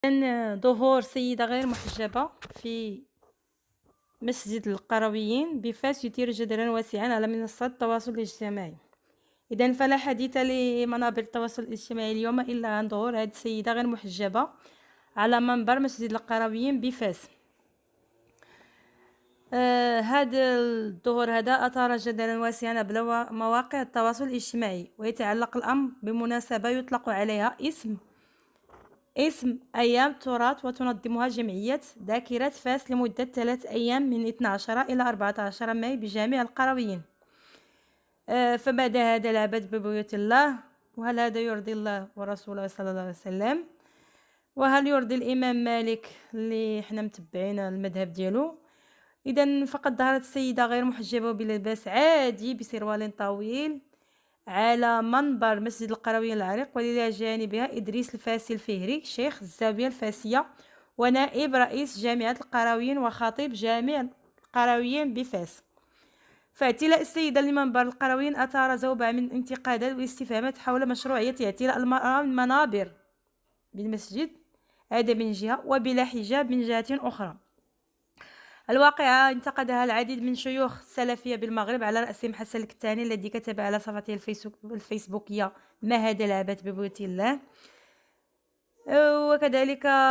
كان ظهور سيدة غير محجبة في مسجد القرويين بفاس يثير جدلا واسعا على منصات التواصل الاجتماعي. إذا فلا حديث لمنابر التواصل الاجتماعي اليوم إلا عن ظهور هذه السيدة غير محجبة على منبر مسجد القرويين بفاس. هذا الظهور هذا أثار جدلا واسعا عبر مواقع التواصل الاجتماعي، ويتعلق الأمر بمناسبة يطلق عليها اسم أيام تراث، وتنظمها جمعية ذاكرة فاس لمدة 3 أيام من 12 إلى 14 ماي بجامع القرويين. فبعد هذا العبث ببيوت الله، وهل هذا يرضي الله ورسوله صلى الله عليه وسلم؟ وهل يرضي الإمام مالك اللي حنا متبعين المذهب ديالو؟ إذا فقد ظهرت السيدة غير محجبة بلباس عادي بسروال طويل على منبر مسجد القرويين العريق، وإلى جانبها إدريس الفاسي الفهري شيخ الزاوية الفاسية ونائب رئيس جامعة القرويين وخطيب جامع القرويين بفاس. فاعتلاء السيدة لمنبر القرويين أثار زوبعة من الانتقادات والاستفهامات حول مشروعية اعتلاء المنابر بالمسجد هذا من جهة، وبلا حجاب من جهة أخرى. الواقعة انتقدها العديد من شيوخ السلفية بالمغرب، على رأسهم حسن الكتاني الذي كتب على صفحته الفيسبوكية: ما هذا العبث ببيوت الله. وكذلك